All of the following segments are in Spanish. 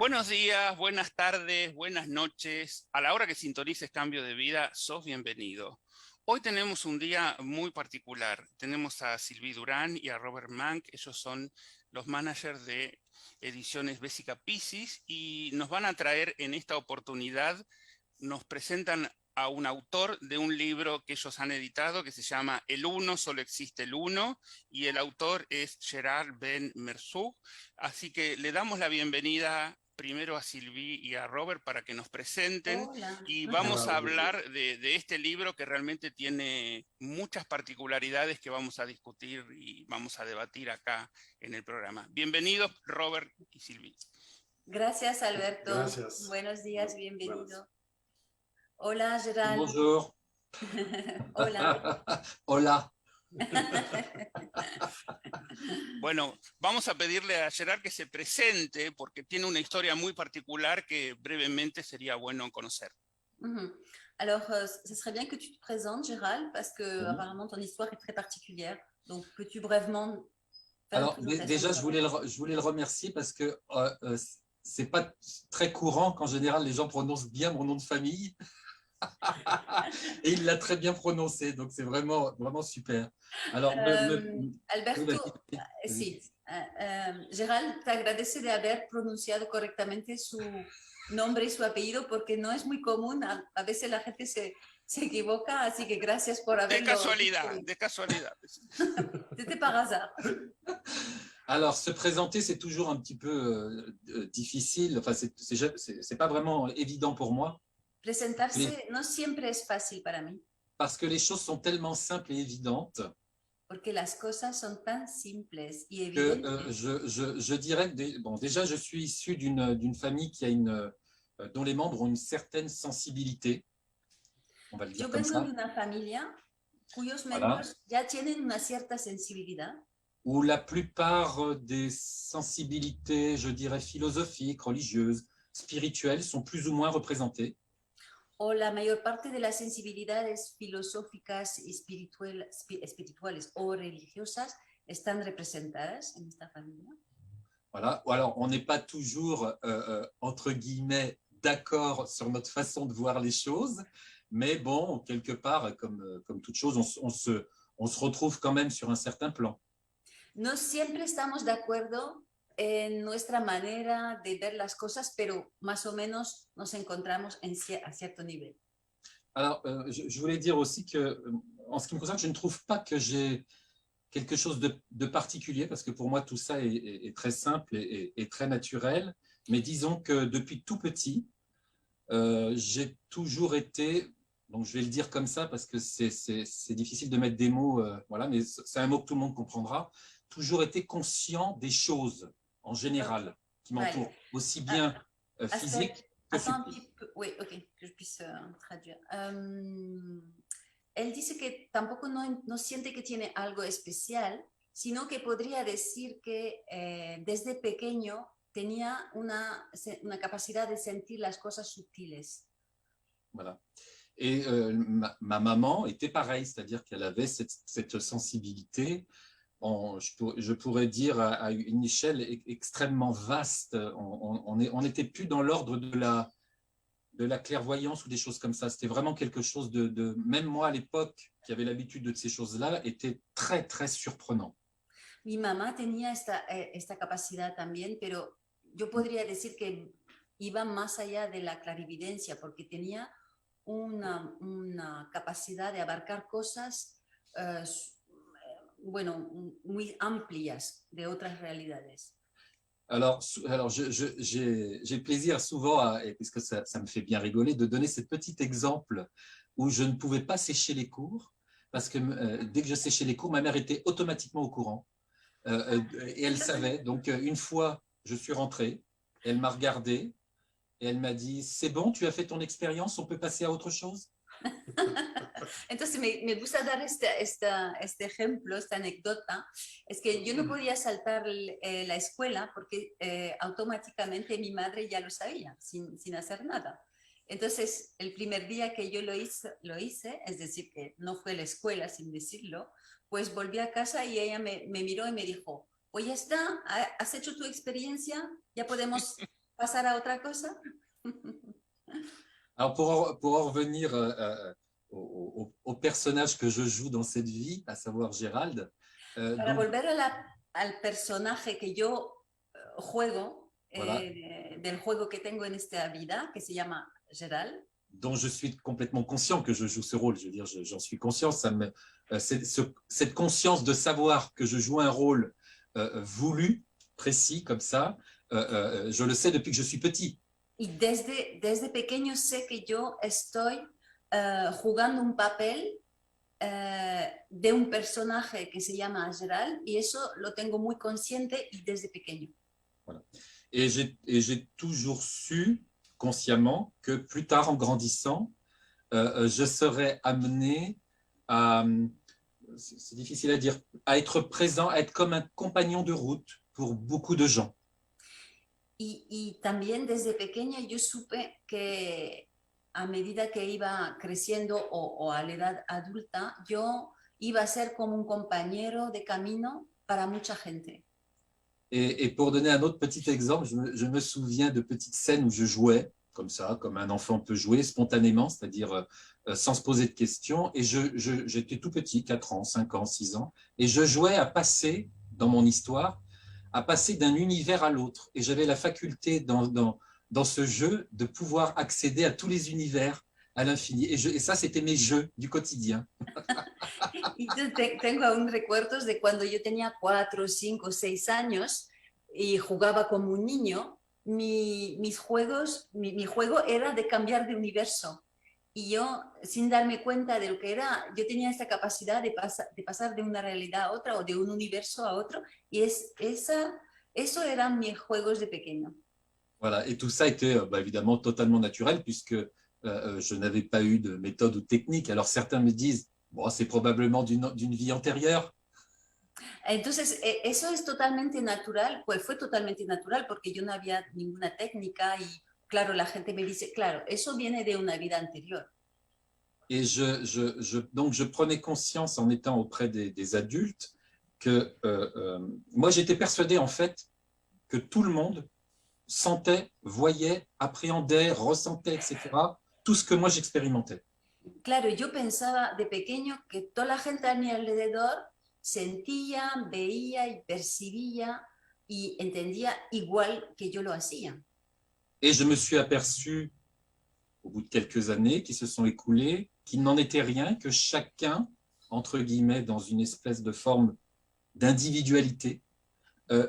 Buenos días, buenas tardes, buenas noches. A la hora que sintonices Cambio de Vida, sos bienvenido. Hoy tenemos un día muy particular. Tenemos a Sylvie Durán y a Robert Mank. Ellos son los managers de Ediciones Bésica Piscis y nos van a traer en esta oportunidad, nos presentan a un autor de un libro que ellos han editado que se llama El Uno, solo existe el Uno, y el autor es Gerard Ben Merzoug. Así que le damos la bienvenida primero a Sylvie y a Robert para que nos presenten Hola. y vamos a hablar de este libro que realmente tiene muchas particularidades que vamos a discutir y vamos a debatir acá en el programa. Bienvenidos Robert y Sylvie. Gracias, Alberto. Gracias. Buenos días, bienvenido. Buenas. Hola, Gerald. Bonjour. Hola. Hola. Bueno, vamos a pedirle a Gerard que se presente porque tiene una historia muy particular que brevemente sería bueno conocer. Alors, ce serait bien que tu te présentes, Gérald, parce que apparemment ton histoire est très particulière. Donc, peux-tu brièvement faire Alors, déjà, je voulais le remercier parce que c'est pas très courant qu'en général les gens prononcent bien mon nom de famille. Et il l'a très bien prononcé, donc c'est vraiment super. Alors, Alberto, sí, Gerald te agradece de haber pronunciado correctamente su nombre y su apellido porque no es muy común, a veces la gente se equivoca, así que gracias por haberlo. De casualidad. C'était par hasard. Alors, se présenter, c'est toujours un petit peu difficile, enfin, c'est pas vraiment évident pour moi. Presentarse no siempre es fácil para mí. Parce que les choses sont tellement simples et évidentes. Porque las cosas son tan simples y evidentes. Je dirais que bon, déjà, je suis issu d'une famille qui a dont les membres ont une certaine sensibilité. On va le dire comme ça. Yo vengo de una familia cuyos miembros ya tienen una cierta sensibilidad. Où la plupart des sensibilités, je dirais, philosophiques, religieuses, spirituelles, sont plus ou moins représentées. O la mayor parte de las sensibilidades filosóficas y espirituales o religiosas están representadas en esta familia. Voilà. Alors, on n'est pas toujours, entre guillemets, d'accord sur notre façon de voir les choses, mais bon, quelque part, comme toute chose, on se retrouve quand même sur un certain plan. No siempre estamos de acuerdo en nuestra manera de ver las cosas, pero más o menos nos encontramos a cierto nivel. Alors, je voulais dire aussi que, en ce qui me concerne, je ne trouve pas que j'ai quelque chose de particulier, parce que pour moi, tout ça est très simple et très naturel. Mais disons que depuis tout petit, j'ai toujours été, donc je vais le dire comme ça, parce que c'est difficile de mettre des mots, voilà, mais c'est un mot que tout le monde comprendra, toujours été conscient des choses en général qui m'entourent, aussi bien physique que subtil. Oui, ok, que je puisse traduire. Él dice que tampoco no siente que tiene algo especial, sino que podría decir que desde pequeño tenía una capacidad de sentir las cosas sutiles. Voilà. Et ma maman était pareille, c'est-à-dire qu'elle avait cette sensibilité, je pourrais dire à une échelle extrêmement vaste. On n'était plus dans l'ordre de la clairvoyance ou des choses comme ça. C'était vraiment quelque chose même moi à l'époque, qui avait l'habitude de ces choses-là, était très, très surprenant. Mi mamá tenía esta capacidad también, pero yo podría decir que iba más allá de la clarividencia, porque tenía una capacidad de abarcar cosas, bueno, muy amplias de otras realidades. Alors j'ai plaisir souvent, puisque ça me fait bien rigoler, de donner ce petit exemple où je ne pouvais pas sécher les cours, parce que dès que je séchais les cours, ma mère était automatiquement au courant, et elle savait. Donc une fois, je suis rentré, elle m'a regardé, et elle m'a dit, c'est bon, tu as fait ton expérience, on peut passer à autre chose? Entonces me gusta dar este ejemplo, esta anécdota. Es que yo no podía saltar la escuela porque automáticamente mi madre ya lo sabía, sin hacer nada. Entonces, el primer día que yo lo hice, es decir, que no fue a la escuela sin decirlo, pues volví a casa y ella me miró y me dijo, pues ya está, has hecho tu experiencia, ya podemos pasar a otra cosa. Alors, pour en revenir au personnage que je joue dans cette vie, à savoir Gérald, Para donc, volver al personaje que yo juego, voilà, del juego que tengo en esta vida, que se llama Gerald, dont je suis complètement conscient que je joue ce rôle. Je veux dire, j'en suis conscient. Cette conscience de savoir que je joue un rôle voulu, précis, comme ça, je le sais depuis que je suis petit. y desde pequeño sé que yo estoy jugando un papel de un personaje que se llama Gerald y eso lo tengo muy consciente y desde pequeño. Voilà. Et j'ai toujours su consciemment que plus tard, en grandissant, je serais amené à, c'est difficile à dire, à être présent, à être comme un compagnon de route pour beaucoup de gens. Y también desde pequeña yo supe que a medida que iba creciendo o a la edad adulta, yo iba a ser como un compañero de camino para mucha gente. Et pour donner un autre petit exemple, je me souviens de petites scènes où je jouais, comme ça, comme un enfant peut jouer spontanément, c'est-à-dire sans se poser de questions. Et j'étais tout petit, 4 ans, 5 ans, 6 ans, et je jouais à passer, dans mon histoire, à passer d'un univers à l'autre. Et j'avais la faculté dans ce jeu de pouvoir accéder à tous les univers à l'infini. Et ça, c'était mes jeux du quotidien. Y tengo aún recuerdos de cuando yo tenía 4, 5, 6 años y jugaba como un niño. Mis juegos, mi juego era de cambiar de universo. Y yo, sin darme cuenta de lo que era, yo tenía esta capacidad de pasar de una realidad a otra o de un universo a otro. Y eso eran mis juegos de pequeño. Voilà. Et tout ça était évidemment totalement naturel puisque je n'avais pas eu de méthode ou de technique. Alors certains me disent, bon, c'est probablement d'une vie antérieure. Entonces, eso es totalmente natural, pues fue totalmente natural porque yo no había ninguna técnica y claro, la gente me dice, claro, eso viene de una vida anterior. Et donc je prenais conscience en étant auprès des adultes que moi j'étais persuadé en fait que tout le monde sentait, voyait, appréhendait, ressentait, etc. Tout ce que moi j'expérimentais. Claro, yo pensaba de pequeño que toda la gente a mi alrededor sentía, veía y percibía y entendía igual que yo lo hacía. Et je me suis aperçu, au bout de quelques années qui se sont écoulées, qu'il n'en était rien, que chacun, entre guillemets, dans une espèce de forme d'individualité,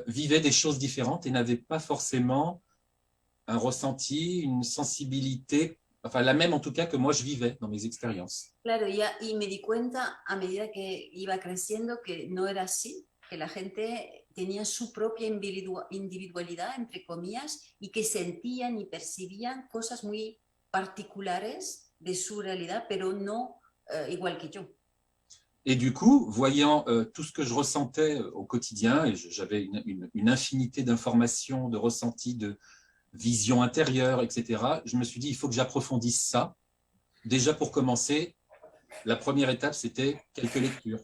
vivait des choses différentes et n'avait pas forcément un ressenti, une sensibilité, enfin la même en tout cas que moi je vivais dans mes expériences. Claro, y me di cuenta a medida que iba creciendo que no era así, que la gente tenía su propia individualidad, entre comillas, y que sentían y percibían cosas muy particulares de su realidad, pero no igual que yo. Et du coup, voyant tout ce que je ressentais au quotidien, et j'avais une infinité d'informations, de ressentis, de vision intérieure, etc., je me suis dit, il faut que j'approfondisse ça. Déjà pour commencer, la première étape, c'était quelques lectures.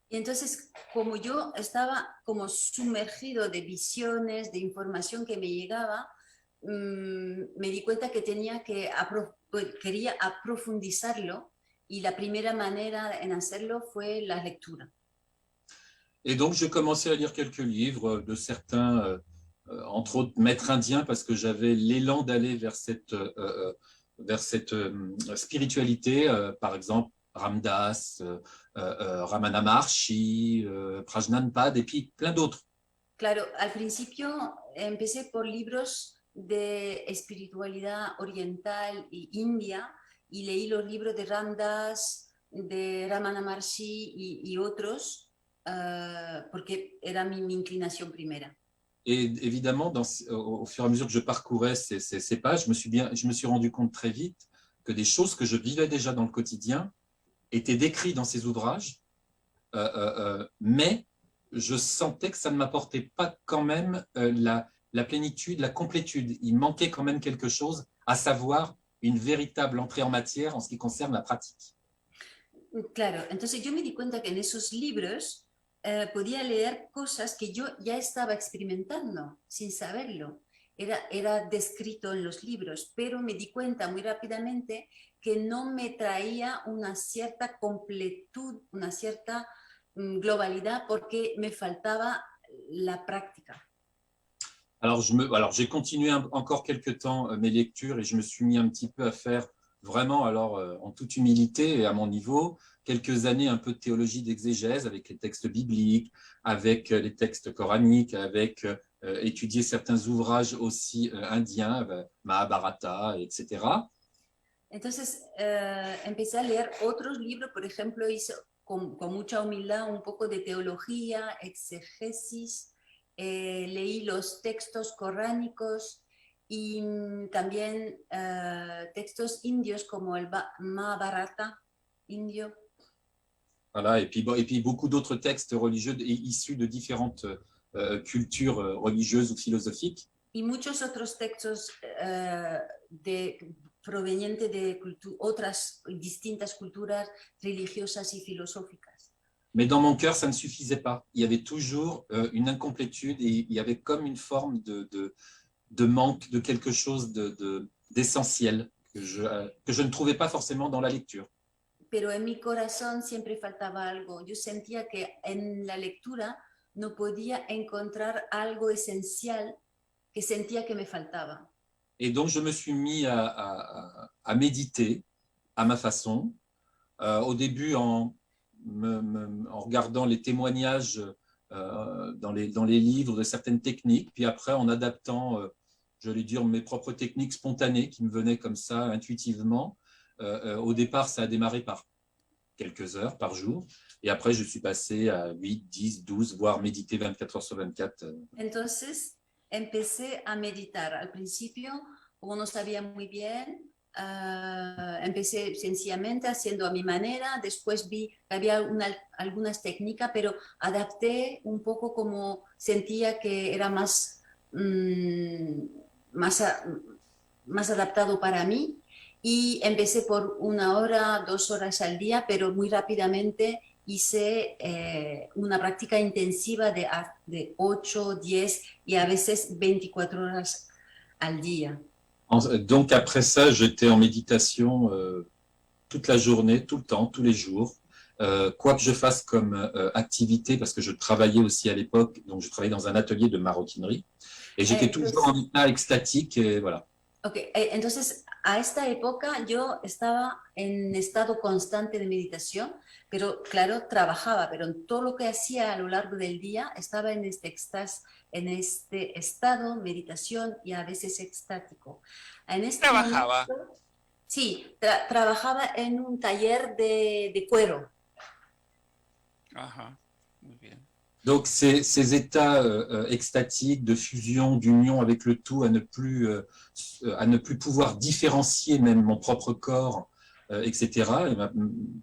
Y entonces, como yo estaba como sumergido de visiones, de información que me llegaba, me di cuenta que quería aprofundizarlo y la primera manera en hacerlo fue la lectura. Et donc, j'ai commencé à lire quelques livres de certains, entre autres maîtres indiens, parce que j'avais l'élan d'aller vers cette spiritualité, par exemple Ramdas, Ramana Maharshi, Prajnanpad, et puis plein d'autres. Claro, al principio empecé por libros de espiritualidad oriental y india y leí los libros de Ramdas, de Ramana Maharshi y otros porque era mi inclinación primera. Et évidemment, au fur et à mesure que je parcourais ces pages, je me suis rendu compte très vite que des choses que je vivais déjà dans le quotidien étaient décrites dans ces ouvrages, mais je sentais que ça ne m'apportait pas quand même la plénitude, la complétude. Il manquait quand même quelque chose, à savoir une véritable entrée en matière en ce qui concerne la pratique. Claro, entonces yo me di cuenta que en esos libros podía leer cosas que yo ya estaba experimentando sin saberlo. era descrito en los libros, pero me di cuenta muy rápidamente que no me traía una cierta completud, una cierta globalidad, porque me faltaba la práctica. Alors j'ai continué encore quelques temps mes lectures et je me suis mis un petit peu à faire vraiment, alors en toute humilité et à mon niveau, quelques années un peu de théologie d'exégèse avec les textes bibliques, avec les textes coraniques, avec étudier certains ouvrages aussi indiens, Mahabharata, etc. Entonces empecé a leer otros libros, por ejemplo, hice con mucha humildad un poco de teología, exegesis, leí los textos coránicos y también textos indios como el Mahabharata indio. Voilà, et puis beaucoup d'autres textes religieux issus de différentes cultures religieuses ou philosophiques. Y muchos otros textos provenientes de otras distintas culturas religiosas y filosóficas. Mais dans mon cœur, ça ne suffisait pas. Il y avait toujours une incomplétude et il y avait comme une forme de manque de quelque chose d'essentiel que je ne trouvais pas forcément dans la lecture. Pero en mi corazón siempre faltaba algo. Yo sentía que en la lectura no podía encontrar algo esencial que sentía que me faltaba. Et donc, je me suis mis à méditer à ma façon. Au début, en regardant les témoignages dans les livres de certaines techniques, puis après en adaptant, je vais dire, mes propres techniques spontanées qui me venaient comme ça, intuitivement. Au départ, ça a démarré par quelques heures par jour. Et après, je suis passé à 8, 10, 12, voire méditer 24 heures sur 24. Entonces, empecé a meditar. Al principio, como no sabía muy bien, empecé sencillamente haciendo a mi manera. Después vi que había algunas técnicas, pero adapté un poco como sentía que era más adaptado para mí. Y empecé por 1 hora, 2 horas al día, pero muy rápidamente hice una práctica intensiva de 8, 10 y a veces 24 horas al día. Donc après ça, j'étais en méditation toute la journée, tout le temps, tous les jours. Quoi que je fasse comme activité, parce que je travaillais aussi à l'époque, donc je travaillais dans un atelier de maroquinerie, et j'étais toujours en état extatique, et voilà. Ok, entonces a esta época yo estaba en estado constante de meditación, pero claro, trabajaba, pero en todo lo que hacía a lo largo del día estaba en este estado, meditación y a veces extático. En este ¿Trabajaba? momento, sí, trabajaba en un taller de cuero. Ajá, muy bien. Donc ces états extatiques de fusion, d'union avec le tout, à ne plus pouvoir différencier même mon propre corps, etc. Et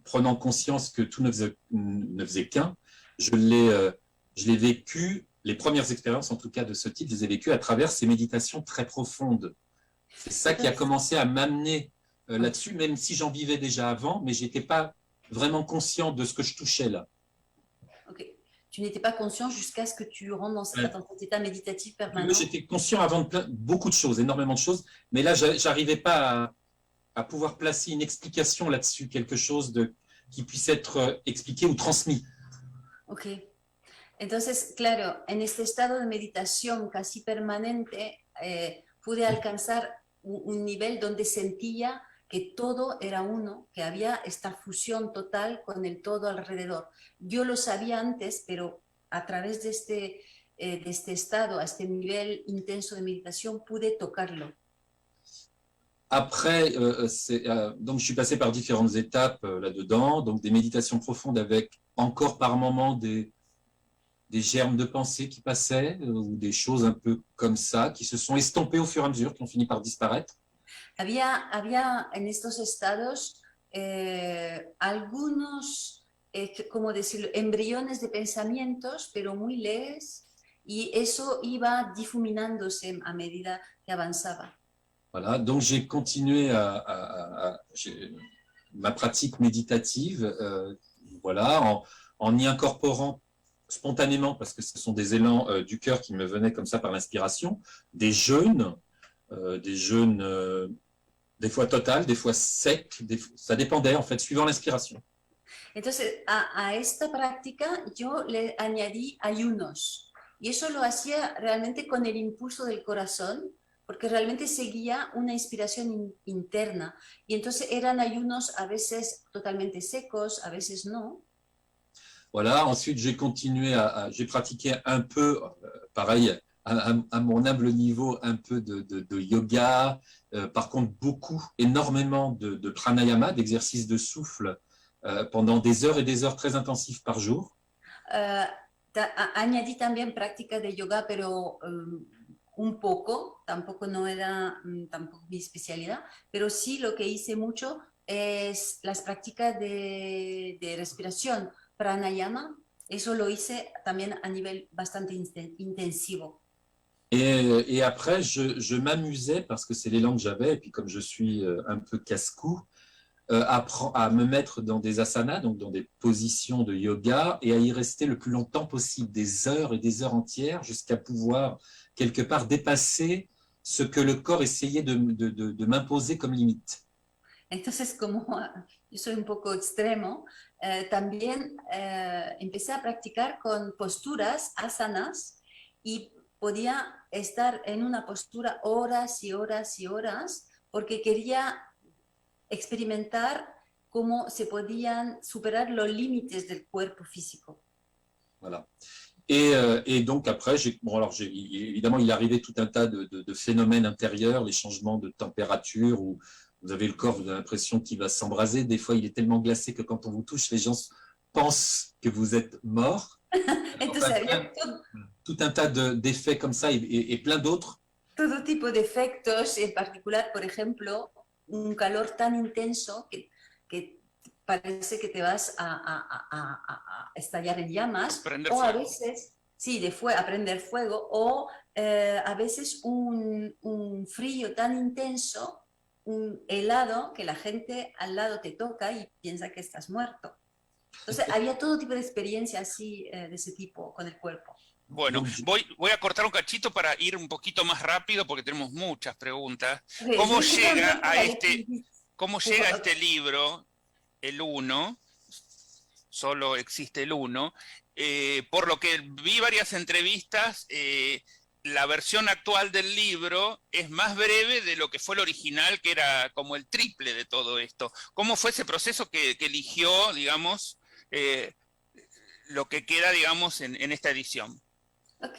prenant conscience que tout ne faisait qu'un, je l'ai vécu, les premières expériences en tout cas de ce type, je les ai vécues à travers ces méditations très profondes. C'est ça qui a commencé à m'amener là-dessus, même si j'en vivais déjà avant, mais je n'étais pas vraiment conscient de ce que je touchais là. Tu n'étais pas conscient jusqu'à ce que tu rentres dans cet état méditatif permanent. J'étais conscient avant de beaucoup de choses, énormément de choses, mais là, j'arrivais pas à pouvoir placer une explication là-dessus, quelque chose qui puisse être expliqué ou transmis. Ok. Entonces, claro, en este estado de meditación casi permanente, pude alcanzar un nivel donde sentía que todo era uno, que había esta fusión total con el todo alrededor. Yo lo sabía antes, pero a través de este estado, a este nivel intenso de meditación, pude tocarlo. Après, donc je suis passé par différentes étapes là-dedans, donc des méditations profondes avec encore par moments des germes de pensée qui passaient, ou des choses un peu comme ça, qui se sont estompées au fur et à mesure, qui ont fini par disparaître. Había en estos estados algunos, como decirlo, embriones de pensamientos, pero muy leves, y eso iba difuminándose a medida que avanzaba. Voilà, donc j'ai continué ma pratique méditative, voilà, en y incorporant spontanément, parce que ce sont des élans du cœur qui me venaient comme ça par l'inspiration, des jeûnes, des fois totales, des fois secs, ça dépendait en fait, suivant l'inspiration. Entonces, a esta práctica yo le añadí ayunos y eso lo hacía realmente con el impulso del corazón, porque realmente seguía una inspiración interna y entonces eran ayunos a veces totalmente secos, a veces no. Voilà, ensuite j'ai continué j'ai pratiqué un peu, pareil, à mon humble niveau, un peu de yoga, par contre beaucoup, énormément de pranayama, d'exercices de souffle, pendant des heures et des heures très intensifs par jour. Añadí también práctica de yoga, pero un poco, tampoco no era tampoco mi especialidad, pero sí lo que hice mucho es las prácticas de respiración, pranayama, eso lo hice también a nivel bastante intensivo. Et après, je m'amusais, parce que c'est l'élan que j'avais, et puis comme je suis un peu casse-cou, à me mettre dans des asanas, donc dans des positions de yoga, et à y rester le plus longtemps possible, des heures et des heures entières, jusqu'à pouvoir quelque part dépasser ce que le corps essayait de m'imposer comme limite. Entonces, como yo soy un poco extremo, también empecé a practicar con posturas, asanas, y podía estar en una postura horas y horas y horas, porque quería experimentar cómo se podían superar los límites del cuerpo físico. Voilà. Et donc après, évidemment, il arrivait tout un tas de phénomènes intérieurs, les changements de température, où vous avez le corps, vous avez l'impression qu'il va s'embraser. Des fois, il est tellement glacé que quand on vous touche, les gens pensent que vous êtes mort. Entonces, había tout un tas d'effets comme ça et plein d'autres. Todo tipo de efectos, en particular, por ejemplo, un calor tan intenso que parece que te vas a estallar en llamas, Prender o a fuego. veces, sí, a prender fuego, o a veces un frío tan intenso, un helado, que la gente al lado te toca y piensa que estás muerto. Entonces, había todo tipo de experiencia así, de ese tipo, con el cuerpo. Bueno, voy a cortar un cachito para ir un poquito más rápido porque tenemos muchas preguntas. Okay, ¿Cómo je llega voudrais a aller este, plus vite. cómo llega a este libro, el 1? Solo existe el 1. Por lo que vi varias entrevistas, la versión actual del libro es más breve de lo que fue el original, que era como el triple de todo esto. ¿Cómo fue ese proceso que eligió, digamos, lo que queda, digamos, en esta edición? Ok.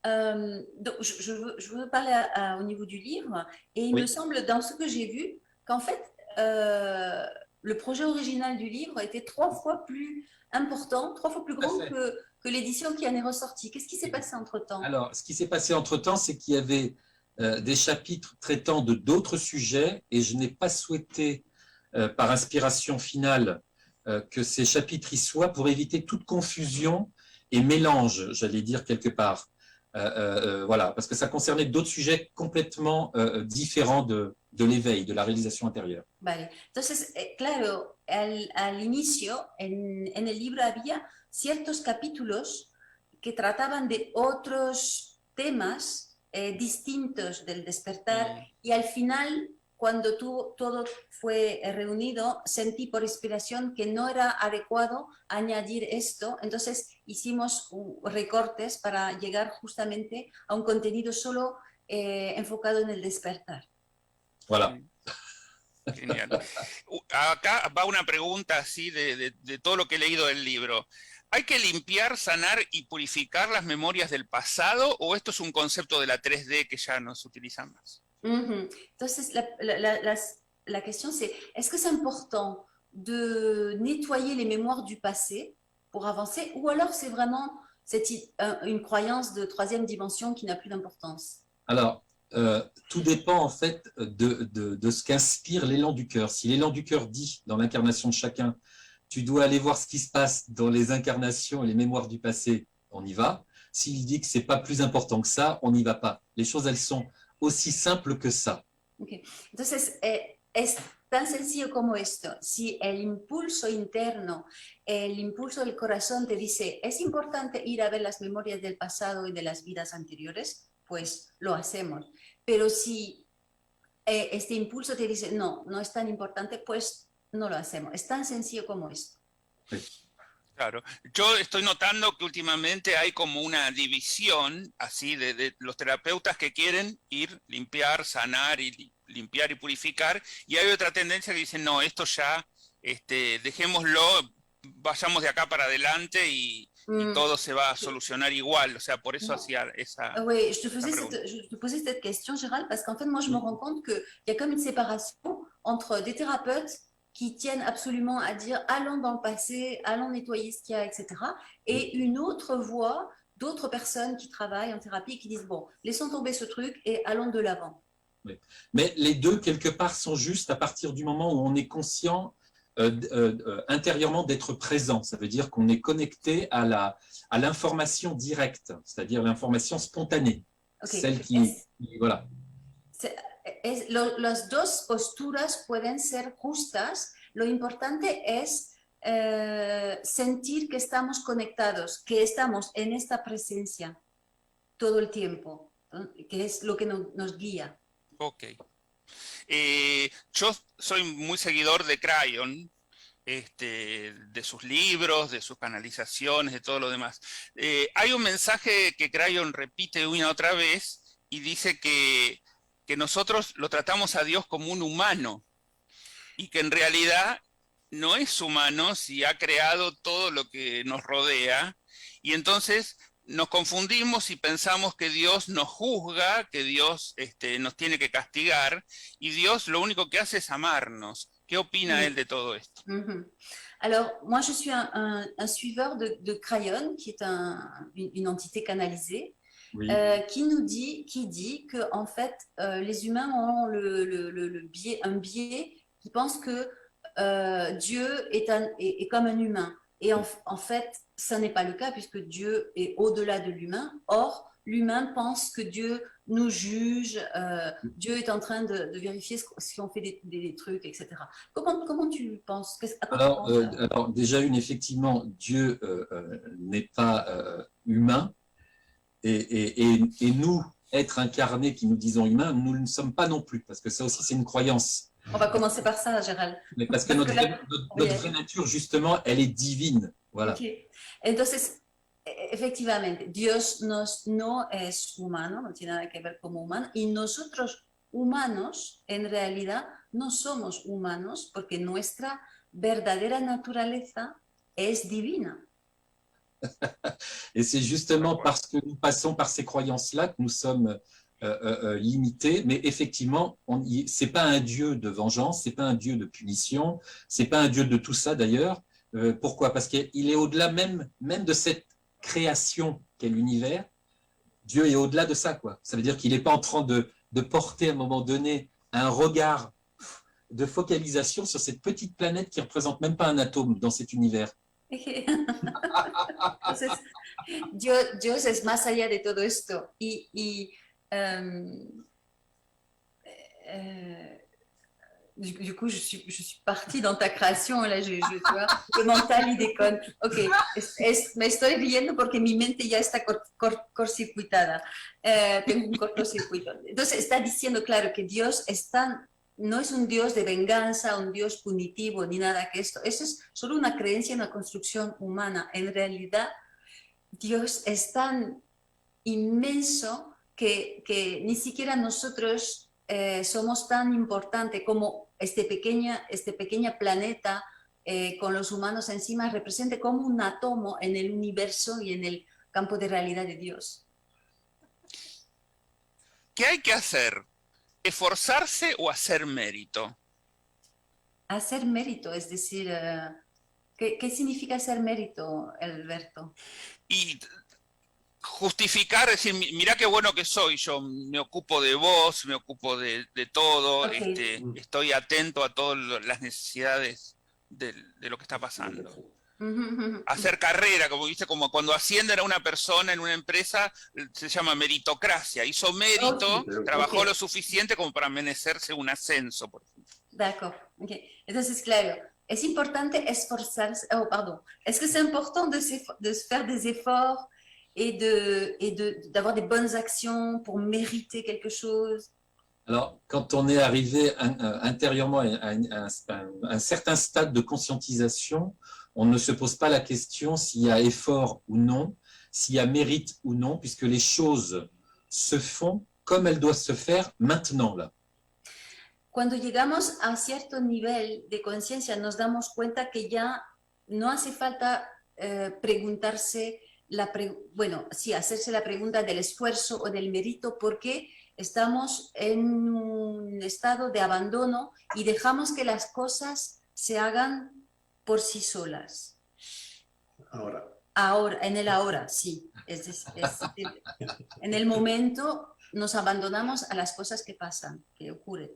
Donc je veux parler au niveau du livre et il Oui. me semble dans ce que j'ai vu qu'en fait le projet original du livre était 3 fois plus important, 3 fois plus grand que l'édition qui en est ressortie. Qu'est-ce qui s'est passé entre-temps? Alors, ce qui s'est passé entre-temps, c'est qu'il y avait des chapitres traitant de d'autres sujets et je n'ai pas souhaité, par inspiration finale, que ces chapitres y soient pour éviter toute confusion et mélange, j'allais dire quelque part. Voilà, parce que ça concernait d'autres sujets complètement différents de l'éveil, de la réalisation intérieure. Vale. Entonces, claro, al inicio en el libro había ciertos capítulos que trataban de otros temas distintos del despertar y al final, cuando todo fue reunido, sentí por inspiración que no era adecuado añadir esto, entonces hicimos recortes para llegar justamente a un contenido solo enfocado en el despertar. Voilà. Genial. Acá va una pregunta así de todo lo que he leído del libro. ¿Hay que limpiar, sanar y purificar las memorias del pasado o esto es un concepto de la 3D que ya no se utiliza más? Entonces, la question c'est, est-ce que c'est important de nettoyer les mémoires du passé pour avancer ou alors c'est vraiment une croyance de 3e dimension qui n'a plus d'importance? Alors, tout dépend en fait de ce qu'inspire l'élan du cœur. Si l'élan du cœur dit dans l'incarnation de chacun, tu dois aller voir ce qui se passe dans les incarnations et les mémoires du passé, on y va. S'il dit que c'est pas plus important que ça, on n'y va pas. Les choses, elles sont aussi simples que ça. Okay. Entonces, tan sencillo como esto. Si el impulso interno, el impulso del corazón te dice, es importante ir a ver las memorias del pasado y de las vidas anteriores, pues lo hacemos. Pero si este impulso te dice, no, no es tan importante, pues no lo hacemos. Es tan sencillo como esto. Claro, yo estoy notando que últimamente hay como una división así de los terapeutas que quieren ir, limpiar, sanar y limpiar y purificar, y hay otra tendencia que dice, no, esto ya, dejémoslo, vayamos de acá para adelante y todo se va a solucionar igual, o sea, por eso hacía esa... Oui, je te posais cette question, Gérald, parce qu'en fait, moi, je me rends compte qu'il y a comme une séparation entre des thérapeutes qui tiennent absolument à dire allons dans le passé, allons nettoyer ce qu'il y a, etc. Et une autre voix d'autres personnes qui travaillent en thérapie qui disent bon, laissons tomber ce truc et allons de l'avant. Oui. Mais les deux, quelque part, sont justes à partir du moment où on est conscient intérieurement d'être présent. Ça veut dire qu'on est connecté à l'information directe, c'est-à-dire l'information spontanée. Okay. Celle qui... Voilà. Las dos posturas pueden ser justas. Lo importante es sentir que estamos conectados, que estamos en esta presencia todo el tiempo, que es lo que nos guía. Ok. Yo soy muy seguidor de Crayon, de sus libros, de sus canalizaciones, de todo lo demás. Hay un mensaje que Crayon repite una y otra vez y dice que nosotros lo tratamos a Dios como un humano y que en realidad no es humano si ha creado todo lo que nos rodea, y entonces nos confundimos y pensamos que Dios nos juzga, que Dios nos tiene que castigar, y Dios lo único que hace es amarnos. ¿Qué opina él de todo esto? Alors, moi, je suis un suiveur de Crayon, qui est une entité canalisée, oui. qui dit que en fait, les humains ont un biais qui pense que Dieu est comme un humain. Et en fait, ça n'est pas le cas puisque Dieu est au-delà de l'humain. Or, l'humain pense que Dieu nous juge, Dieu est en train de vérifier si on fait des trucs, etc. Comment tu penses? Alors, déjà, effectivement, Dieu n'est pas humain. Et nous, être incarnés qui nous disons humains, nous ne sommes pas non plus, parce que ça aussi, c'est une croyance. On va commencer par ça, Gérald. Mais parce que notre vraie nature, justement, elle est divine. Voilà. Okay. Entonces, efectivamente, Dios no es humano, no tiene nada que ver como humano, y nosotros humanos, en realidad, no somos humanos, porque nuestra verdadera naturaleza es divina. Et c'est justement parce que nous passons par ces croyances-là que nous sommes limités, mais effectivement, c'est pas un Dieu de vengeance, c'est pas un Dieu de punition, c'est pas un Dieu de tout ça d'ailleurs. Pourquoi? Parce qu'il est au-delà même de cette création qu'est l'univers. Dieu est au-delà de ça, quoi. Ça veut dire qu'il n'est pas en train de porter à un moment donné un regard de focalisation sur cette petite planète qui représente même pas un atome dans cet univers. Entonces, Dios es más allá de todo esto du coup, je suis partie dans ta création, là, tu vois, le mental, il déconne. Ok, me estoy riendo porque mi mente ya está cortocircuitada. Tengo un cortocircuito. Entonces, está diciendo, claro, que Dios no es un Dios de venganza, un Dios punitivo, ni nada que esto. Eso es solo una creencia, una construcción humana. En realidad, Dios es tan inmenso que ni siquiera nosotros somos tan importantes como este pequeño planeta con los humanos encima representa como un átomo en el universo y en el campo de realidad de Dios. ¿Qué hay que hacer? ¿Esforzarse o hacer mérito? Hacer mérito, es decir, ¿qué significa hacer mérito, Alberto? Y justificar, decir, mira qué bueno que soy, yo me ocupo de vos, me ocupo de todo, okay. Estoy atento a todas las necesidades de lo que está pasando. Hacer carrera, como viste, como cuando ascienden a una persona en una empresa, se llama meritocracia. Hizo mérito, trabajó lo suficiente como para merecerse un ascenso, por ejemplo. D'accord. Ok. Entonces, claro, es importante esforzarse. Oh, pardon. Est-ce que c'est important de se faire des efforts d'avoir des bonnes actions pour mériter quelque chose? Alors, quand on est arrivé intérieurement à un certain stade de conscientisation, on ne se pose pas la question s'il y a effort ou non, s'il y a mérite ou non, puisque les choses se font comme elles doivent se faire maintenant, là. Cuando llegamos a cierto nivel de conciencia, nos damos cuenta que ya no hace falta preguntarse, bueno, sí, hacerse la pregunta del esfuerzo o del mérito, porque estamos en un estado de abandono y dejamos que las cosas se hagan por sí solas. Ahora, en el ahora, sí. Es decir, en el momento nos abandonamos a las cosas que pasan, que ocurren.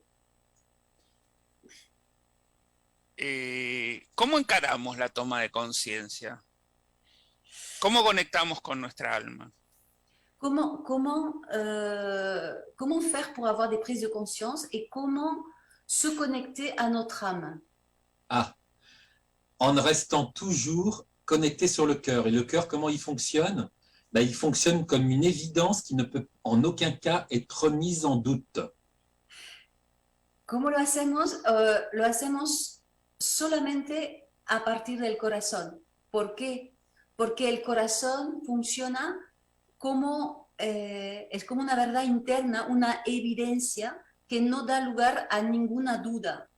¿Cómo encaramos la toma de conciencia? ¿Cómo conectamos con nuestra alma? Comment faire pour avoir des prises de conscience et comment se connecter à notre âme? Ah, en restant toujours connecté sur le cœur. Et le cœur, comment il fonctionne? Ben, il fonctionne comme une évidence qui ne peut en aucun cas être remise en doute. ¿Cómo lo hacemos? Lo hacemos solamente a partir del corazón. ¿Por qué? Porque el corazón funciona como, es como una verdad interna, una evidencia que no da lugar a ninguna duda.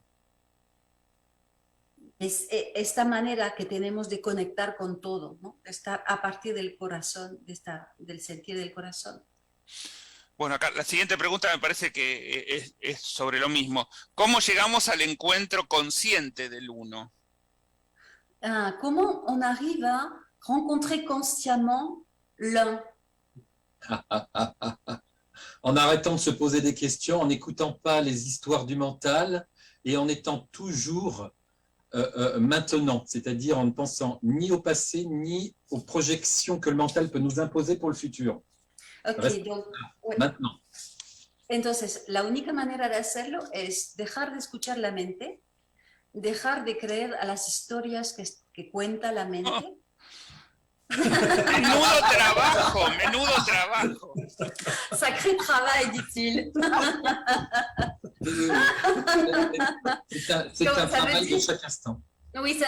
Es esta manera que tenemos de conectar con todo, ¿no? De estar a partir del corazón, del sentir del corazón. Bueno, acá la siguiente pregunta me parece que es sobre lo mismo. ¿Cómo llegamos al encuentro consciente del uno? Comment on arrive à rencontrer consciemment l'un? En arrêtant de se poser des questions, en n'écoutant pas les histoires du mental et en étant toujours maintenant, c'est-à-dire en ne pensant ni au passé ni aux projections que le mental peut nous imposer pour le futur. Ok, donc, ouais. Maintenant. Entonces, la única manera de hacerlo es dejar de escuchar la mente, dejar de creer a las historias que cuenta la mente. Oh. Menudo trabajo, menudo trabajo. Sacré travail, dit-il. C'est un travail de chaque instant. Oui,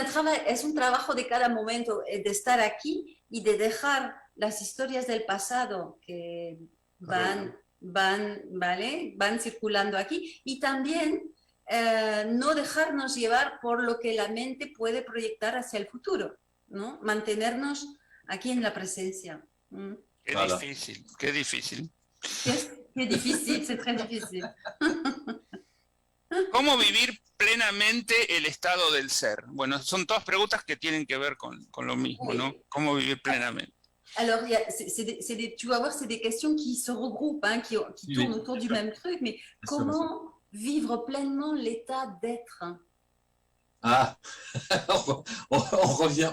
es un trabajo de cada momento, de estar aquí y de dejar las historias del pasado que van circulando aquí y también no dejarnos llevar por lo que la mente puede proyectar hacia el futuro, ¿no? Mantenernos aquí en la presencia. Qué voilà. Difícil, qué difícil. Qué difícil, c'est très difficile. ¿Cómo vivir plenamente el estado del ser? Bueno, son todas preguntas que tienen que ver con lo mismo, ¿no? ¿Cómo vivir plenamente? Alors, tu vas voir, c'est des questions qui se regroupent, hein, qui tournent autour du même truc, mais comment vivre pleinement l'état d'être? Ah, on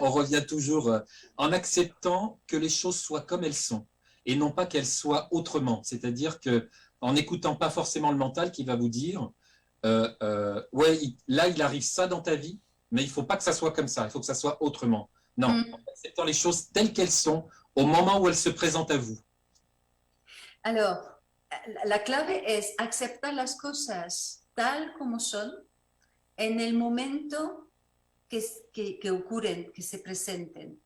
revient toujours en acceptant que les choses soient comme elles sont et non pas qu'elles soient autrement. C'est-à-dire qu'en n'écoutant pas forcément le mental qui va vous dire ouais, là, il arrive ça dans ta vie, mais il ne faut pas que ça soit comme ça, il faut que ça soit autrement. Non, en acceptant les choses telles qu'elles sont au moment où elles se présentent à vous. Alors, la clave es aceptar las cosas tal como son en el momento que ocurren, que se presenten.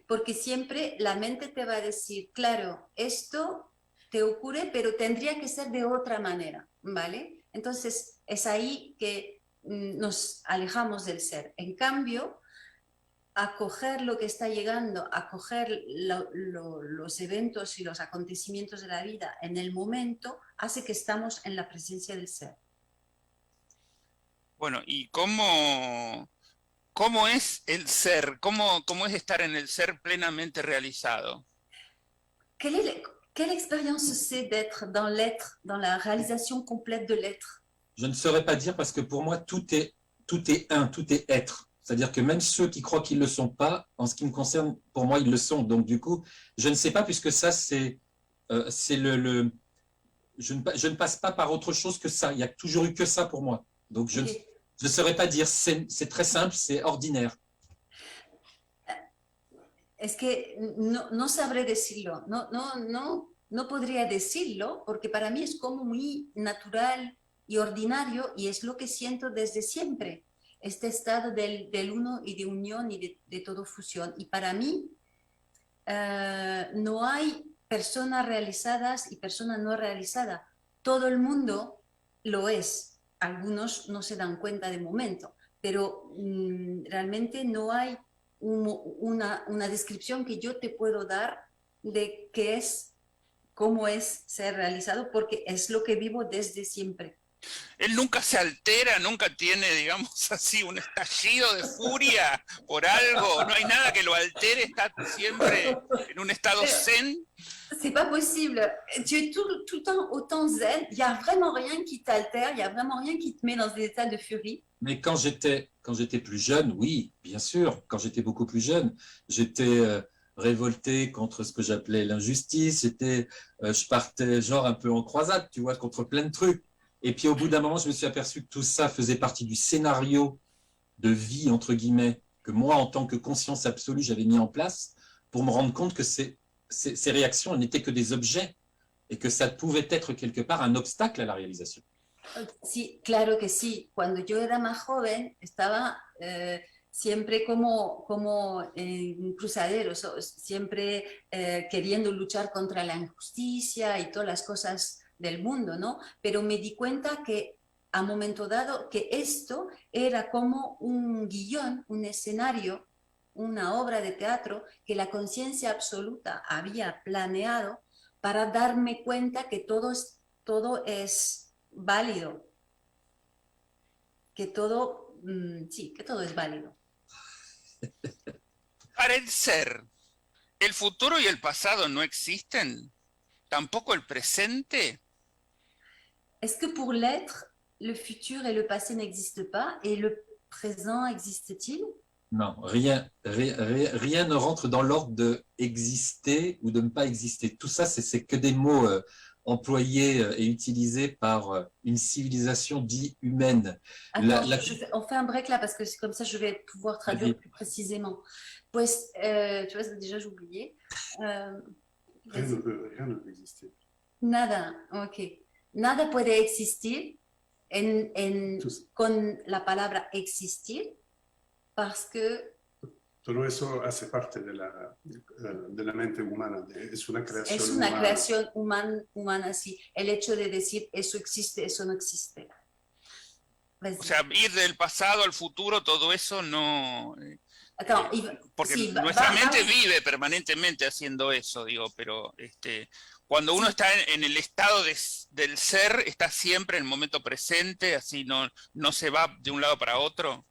Porque siempre la mente te va a decir, claro, esto te ocurre, pero tendría que ser de otra manera, ¿vale? Entonces, es ahí que nos alejamos del ser. En cambio, acoger lo que está llegando, acoger los eventos y los acontecimientos de la vida en el momento, hace que estamos en la presencia del ser. Bueno, ¿y cómo es el ser? ¿Cómo es estar en el ser plenamente realizado? Quelle expérience c'est d'être dans l'être, dans la réalisation complète de l'être? Je ne saurais pas dire parce que pour moi, tout est un, tout est être. C'est-à-dire que même ceux qui croient qu'ils ne le sont pas, en ce qui me concerne, pour moi, ils le sont. Donc du coup, je ne sais pas puisque ça, je ne passe pas par autre chose que ça. Il n'y a toujours eu que ça pour moi. Donc je Je ne saurais pas dire, c'est très simple, c'est ordinaire. Es que no sabré decirlo, no podría decirlo porque para mí es como muy natural y ordinario y es lo que siento desde siempre, este estado del uno y de unión y de todo fusión. Y para mí no hay personas realizadas y personas no realizadas. Todo el mundo lo es. Algunos no se dan cuenta de momento, pero realmente no hay una descripción que yo te puedo dar de qué es, cómo es ser realizado, porque es lo que vivo desde siempre. Él nunca se altera, nunca tiene, digamos así, un estallido de furia por algo, no hay nada que lo altere, está siempre en un estado zen. C'est pas possible. Tu es tout le temps autant zen, il n'y a vraiment rien qui t'altère, il n'y a vraiment rien qui te met dans des états de furie. Mais quand j'étais plus jeune, oui, bien sûr, quand j'étais beaucoup plus jeune, j'étais révolté contre ce que j'appelais l'injustice, je partais genre un peu en croisade, tu vois, contre plein de trucs. Et puis au bout d'un moment, je me suis aperçu que tout ça faisait partie du scénario de vie, entre guillemets, que moi, en tant que conscience absolue, j'avais mis en place pour me rendre compte que ces réactions n'étaient que des objets et que ça pouvait être quelque part un obstacle à la réalisation. Sí, claro que sí. Cuando yo era más joven, estaba siempre como en cruzaderos, siempre queriendo luchar contra la injusticia y todas las cosas del mundo, ¿no? Pero me di cuenta que a momento dado que esto era como un guión, un escenario, una obra de teatro que la conciencia absoluta había planeado para darme cuenta que todo es válido, que todo, sí, que todo es válido. Para el ser, ¿el futuro y el pasado no existen? ¿Tampoco el presente? Est-ce que pour l'être, le futur et le passé n'existent pas et le présent existe-t-il? Non, rien ne rentre dans l'ordre de exister ou de ne pas exister. Tout ça, c'est que des mots employés et utilisés par une civilisation dite humaine. Attends, on fait un break là parce que c'est comme ça je vais pouvoir traduire plus précisément. Pues, tu vois, déjà j'ai oublié. Rien ne peut exister. Nada, ok. Nada puede existir con la palabra existir parce que Todo eso hace parte de la mente humana, es una creación es una humana. creación humana, sí. El hecho de decir eso existe, eso no existe. O sea, ir del pasado al futuro, todo eso no... porque sí, nuestra mente vive permanentemente haciendo eso, digo, pero cuando uno está en el estado del ser, está siempre en el momento presente, así no se va de un lado para otro.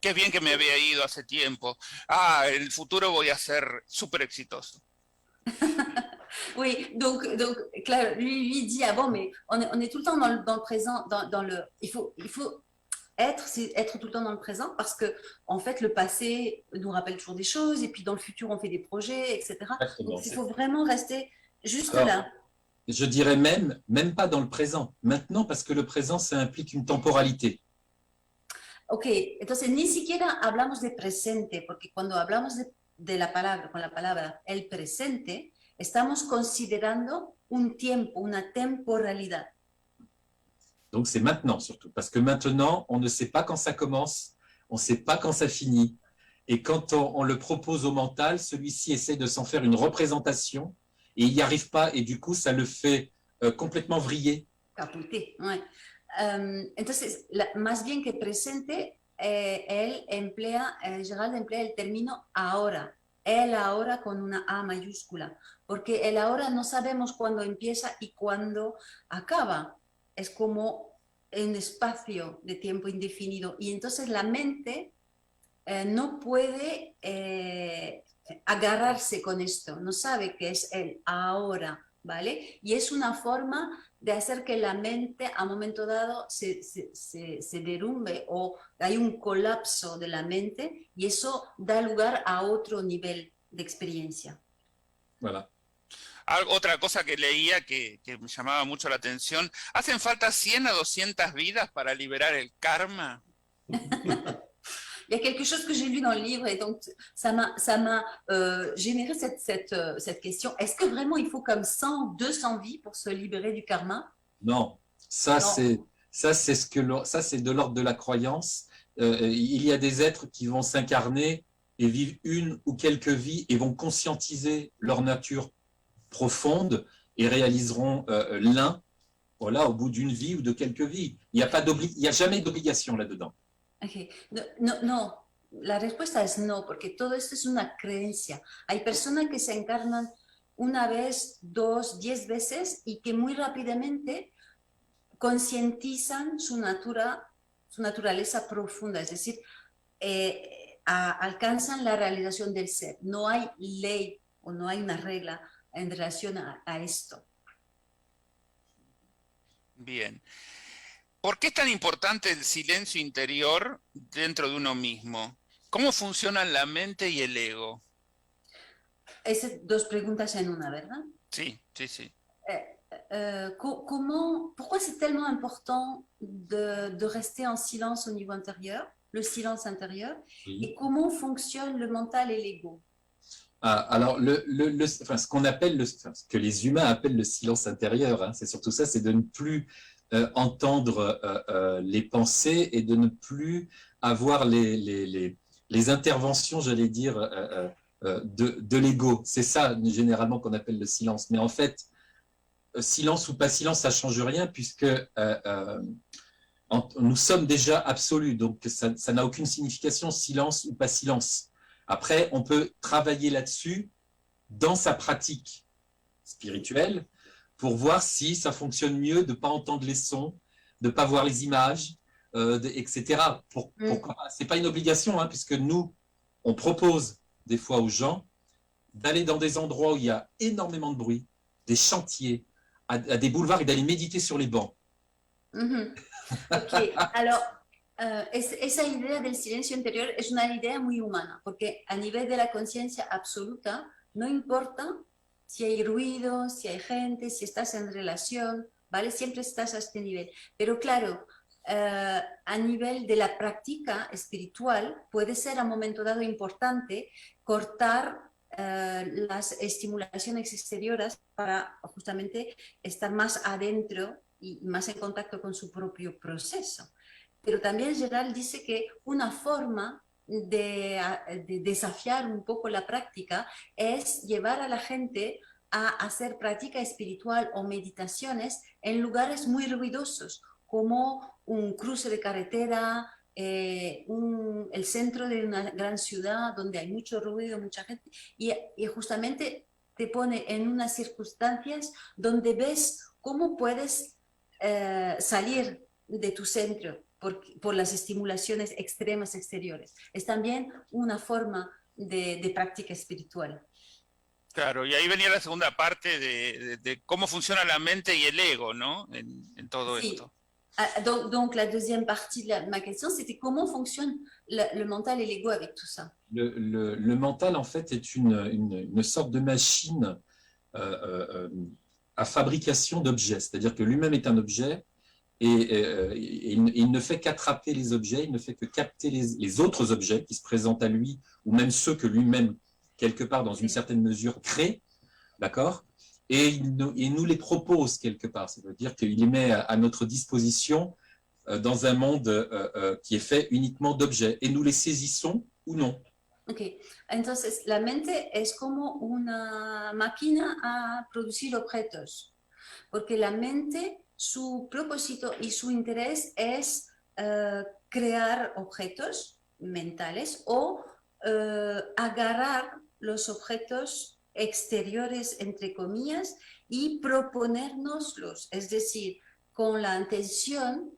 Qué bien que me había ido hace tiempo. En el futuro voy a ser súper exitoso. Oui, donc claro, lui dit, ah bon, mais on est tout le temps dans le présent, il faut être tout le temps dans le présent parce que en fait le passé nous rappelle toujours des choses et puis dans le futur on fait des projets, etc. Donc il faut vraiment rester juste là. Je dirais même pas dans le présent, maintenant, parce que le présent, ça implique une temporalité. Ok, entonces ni siquiera hablamos de presente, porque cuando hablamos de la palabra, con la palabra el presente, estamos considerando un tiempo, una temporalidad. Donc c'est maintenant surtout, parce que maintenant, on ne sait pas quand ça commence, on ne sait pas quand ça finit. Et quand on le propose au mental, celui-ci essaie de s'en faire une représentation et il n'y arrive pas, et du coup, ça le fait complètement vriller. Capoté, ouais. Entonces, más bien que presente, él emplea, Gerald emplea el término ahora, el ahora con una A mayúscula, porque el ahora no sabemos cuándo empieza y cuándo acaba, es como un espacio de tiempo indefinido, y entonces la mente no puede agarrarse con esto, no sabe qué es el ahora, ¿vale? Y es una forma de hacer que la mente a un momento dado se derrumbe o hay un colapso de la mente y eso da lugar a otro nivel de experiencia. Voilà. Otra cosa que leía que me llamaba mucho la atención, ¿hacen falta 100 a 200 vidas para liberar el karma? Il y a quelque chose que j'ai lu dans le livre et donc ça m'a généré cette question. Est-ce que vraiment il faut comme 100, 200 vies pour se libérer du karma? Non, ça Non. c'est de l'ordre de la croyance. Il y a des êtres qui vont s'incarner et vivre une ou quelques vies et vont conscientiser leur nature profonde et réaliseront l'un, voilà, au bout d'une vie ou de quelques vies. Il y a jamais d'obligation là-dedans. Okay. No, no, no, la respuesta es no, porque todo esto es una creencia. Hay personas que se encarnan una vez, dos, 10 veces y que muy rápidamente concientizan su naturaleza profunda, es decir, alcanzan la realización del ser. No hay ley o no hay una regla en relación a esto. Bien. ¿Por qué es tan importante el silencio interior dentro de uno mismo? ¿Cómo funcionan la mente y el ego? Esas dos preguntas en una, ¿verdad? Sí, sí, sí. Pourquoi c'est tellement important de rester en silence au niveau intérieur, le silence intérieur, Oui. et comment fonctionne le mental et l'ego? Alors, enfin, ce qu'on appelle, enfin, ce que les humains appellent le silence intérieur, hein, c'est surtout ça, c'est de ne plus entendre les pensées et de ne plus avoir les interventions, j'allais dire, de l'ego. C'est ça, généralement, qu'on appelle le silence. Mais en fait, silence ou pas silence, ça ne change rien puisque nous sommes déjà absolus. Donc, ça n'a aucune signification, silence ou pas silence. Après, on peut travailler là-dessus dans sa pratique spirituelle pour voir si ça fonctionne mieux de ne pas entendre les sons, de ne pas voir les images, etc. Ce n'est pas une obligation, hein, puisque nous, on propose des fois aux gens d'aller dans des endroits où il y a énormément de bruit, des chantiers, à des boulevards et d'aller méditer sur les bancs. Ok, alors, esa idea del silencio interior es una idea muy humana, porque a nivel de la conciencia absoluta, no importa si hay ruido, si hay gente, si estás en relación, ¿vale? Siempre estás a este nivel. Pero claro, a nivel de la práctica espiritual, puede ser a un momento dado importante cortar las estimulaciones exteriores para justamente estar más adentro y más en contacto con su propio proceso. Pero también Gerald dice que una forma de desafiar un poco la práctica es llevar a la gente a hacer práctica espiritual o meditaciones en lugares muy ruidosos, como un cruce de carretera, el centro de una gran ciudad donde hay mucho ruido, mucha gente, y justamente te pone en unas circunstancias donde ves cómo puedes salir de tu centro por las estimulaciones extremas exteriores. Es también una forma de práctica espiritual. Claro, y ahí venía la segunda parte de cómo funciona la mente y el ego, ¿no? En todo Sí. esto. Donc, la deuxième partie de ma question, c'était comment fonctionne le mental et l'ego avec tout ça? Le mental, en fait, est une sorte de machine à fabrication d'objets. C'est-à-dire que lui-même est un objet et il ne fait qu'attraper les objets, il ne fait que capter les autres objets qui se présentent à lui ou même ceux que lui-même, quelque part, dans une certaine mesure, crée. D'accord ? Et il nous les propose quelque part. Ça veut dire qu'il les met à notre disposition dans un monde qui est fait uniquement d'objets. Et nous les saisissons ou non. Ok, entonces la mente es como una máquina a producir objetos, porque la mente, su propósito y su interés es crear objetos mentales o agarrar los objetos exteriores, entre comillas, y proponérnoslos, es decir, con la intención,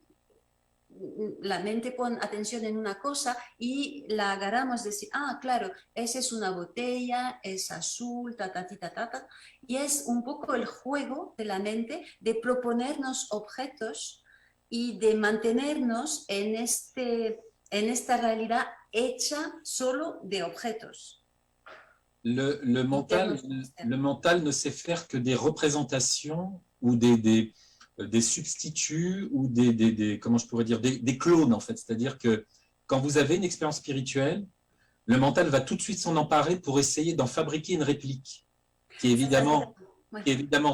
la mente pone atención en una cosa y la agarramos, decir, ah, claro, esa es una botella, es azul, ta, ta, ta, ta, ta, y es un poco el juego de la mente de proponernos objetos y de mantenernos en esta realidad hecha solo de objetos. Le mental ne sait faire que des représentations ou des substituts ou comment je pourrais dire, des clones en fait. C'est-à-dire que quand vous avez une expérience spirituelle, le mental va tout de suite s'en emparer pour essayer d'en fabriquer une réplique, qui est évidemment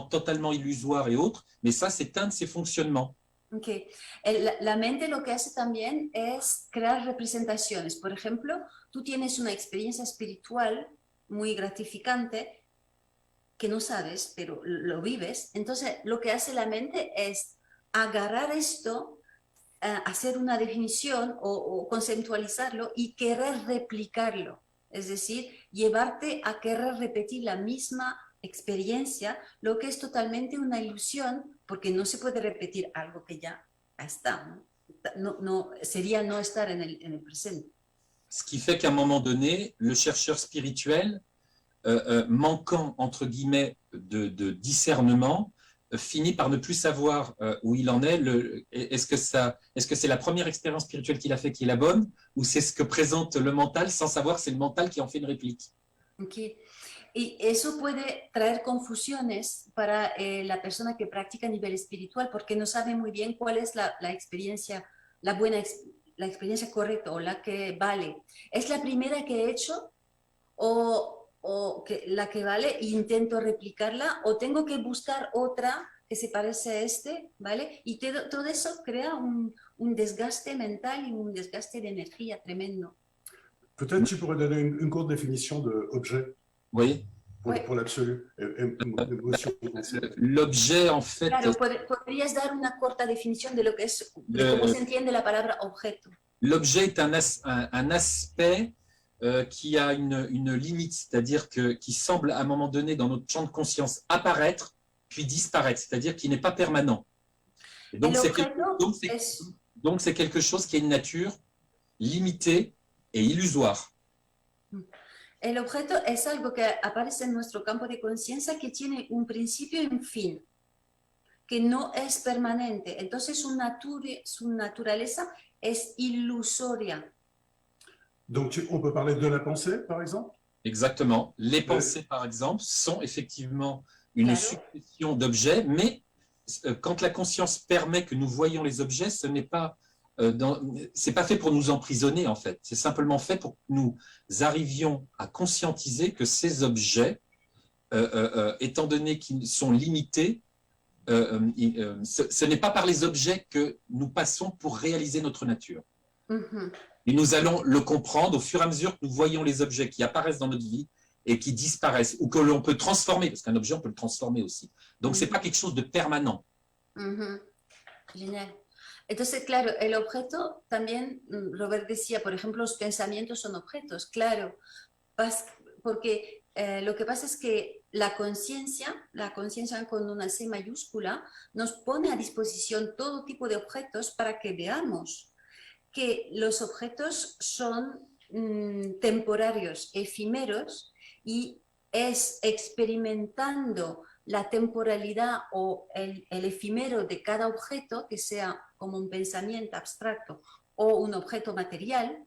totalement illusoire et autre, mais ça, c'est un de ses fonctionnements. Okay. La mente lo que hace también es crear representaciones. Por ejemplo, tú tienes una experiencia espiritual muy gratificante que no sabes, pero lo vives. Entonces, lo que hace la mente es agarrar esto, hacer una definición o conceptualizarlo y querer replicarlo. Es decir, llevarte a querer repetir la misma experiencia, lo que es totalmente una ilusión, porque no se puede repetir algo que ya está. No, sería no estar en el presente. Ce qui fait qu'à un moment donné, le chercheur spirituel, manquant, entre guillemets, de discernement, finit par ne plus savoir où il en est. Est-ce que c'est la première expérience spirituelle qu'il a fait qui est la bonne, ou c'est ce que présente le mental sans savoir que c'est le mental qui en fait une réplique? Okay. Y eso puede traer confusiones para la persona que practica a nivel espiritual, porque no sabe muy bien cuál es la experiencia, la experiencia correcta o la que vale. ¿Es la primera que he hecho o la que vale e intento replicarla, o tengo que buscar otra que se parece a ¿vale? Y todo eso crea un desgaste mental y un desgaste de energía tremendo. Peut-être tu pourrais donner une courte définition de objet. Oui. Pour l'absolu. L'objet, en fait... Claro, podrías dar una corta definición de lo que es, de cómo se entiende la palabra objeto. L'objet est un aspect qui a une limite, c'est-à-dire qui semble à un moment donné dans notre champ de conscience apparaître, puis disparaître, c'est-à-dire qui n'est pas permanent. Et donc c'est quelque chose qui a une nature limitée et illusoire. El objeto es algo que aparece en nuestro campo de conciencia que tiene un principio y un fin, que no es permanente. Entonces su naturaleza es ilusoria. Donc on peut parler de la pensée, par exemple? Exactement. Les pensées, par exemple, sont effectivement une succession d'objets, mais quand la conscience permet que nous voyons les objets, ce n'est pas... c'est pas fait pour nous emprisonner, en fait. C'est simplement fait pour que nous arrivions à conscientiser que ces objets, étant donné qu'ils sont limités, ce n'est pas par les objets que nous passons pour réaliser notre nature. Mm-hmm. Et nous allons le comprendre au fur et à mesure que nous voyons les objets qui apparaissent dans notre vie et qui disparaissent, ou que l'on peut transformer, parce qu'un objet, on peut le transformer aussi. Donc, c'est pas quelque chose de permanent. Mm-hmm. Génial. Entonces, claro, el objeto también, Robert decía, por ejemplo, los pensamientos son objetos, claro, porque lo que pasa es que la conciencia con una C mayúscula, nos pone a disposición todo tipo de objetos para que veamos que los objetos son temporarios, efímeros, y es experimentando la temporalidad o el efímero de cada objeto, que sea como un pensamiento abstracto o un objeto material,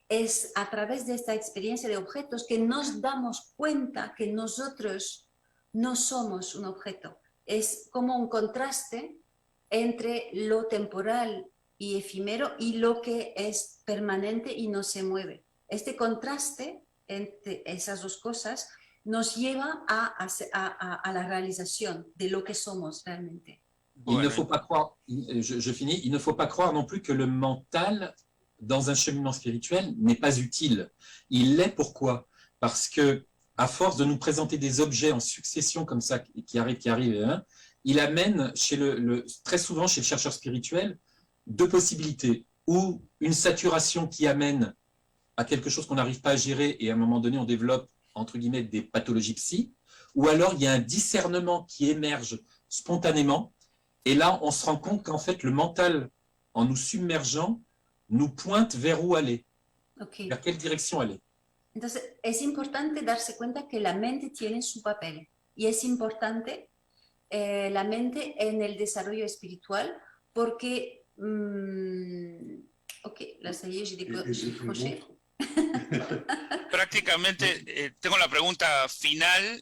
es a través de esta experiencia de objetos que nos damos cuenta que nosotros no somos un objeto. Es como un contraste entre lo temporal y efímero y lo que es permanente y no se mueve. Este contraste entre esas dos cosas nos lleva a la réalisation de lo que somos realmente. Il ne faut pas croire, je finis, il ne faut pas croire non plus que le mental, dans un cheminement spirituel, n'est pas utile. Il l'est, pourquoi? Parce que, à force de nous présenter des objets en succession comme ça, qui arrivent, hein, il amène très souvent chez le chercheur spirituel deux possibilités. Ou une saturation qui amène à quelque chose qu'on n'arrive pas à gérer et à un moment donné on développe entre guillemets des pathologies psy, ou alors il y a un discernement qui émerge spontanément et là on se rend compte qu'en fait le mental, en nous submergeant, nous pointe vers où aller, vers quelle direction aller. Entonces es importante darse cuenta que la mente tiene su papel y es importante la mente en el desarrollo espiritual porque la salida j'ai décroché. Prácticamente tengo la pregunta final.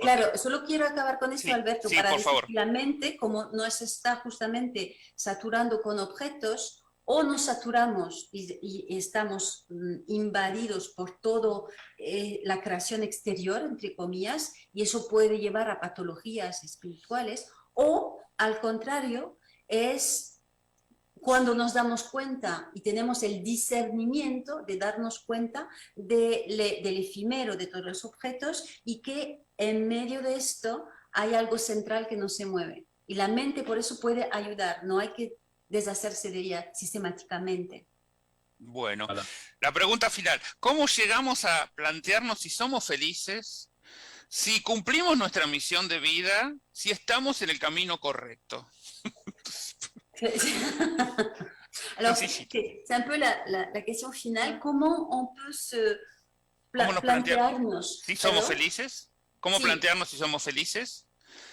Claro, solo quiero acabar con esto, sí, Alberto, sí, para por decir favor. que la mente, como no se está justamente saturando con objetos o nos saturamos y estamos invadidos por todo la creación exterior, entre comillas, y eso puede llevar a patologías espirituales, o al contrario, es cuando nos damos cuenta y tenemos el discernimiento de darnos cuenta del efímero de todos los objetos y que en medio de esto hay algo central que no se mueve. Y la mente por eso puede ayudar, no hay que deshacerse de ella sistemáticamente. Bueno, Voilà. la pregunta final, ¿cómo llegamos a plantearnos si somos felices, si cumplimos nuestra misión de vida, si estamos en el camino correcto? Alors, Sencillito. c'est un peu la question finale. Comment on peut se ¿Cómo nos planteamos? plantearnos? ¿Si somos ¿Perdón? felices? ¿Cómo Sí. plantearnos si somos felices?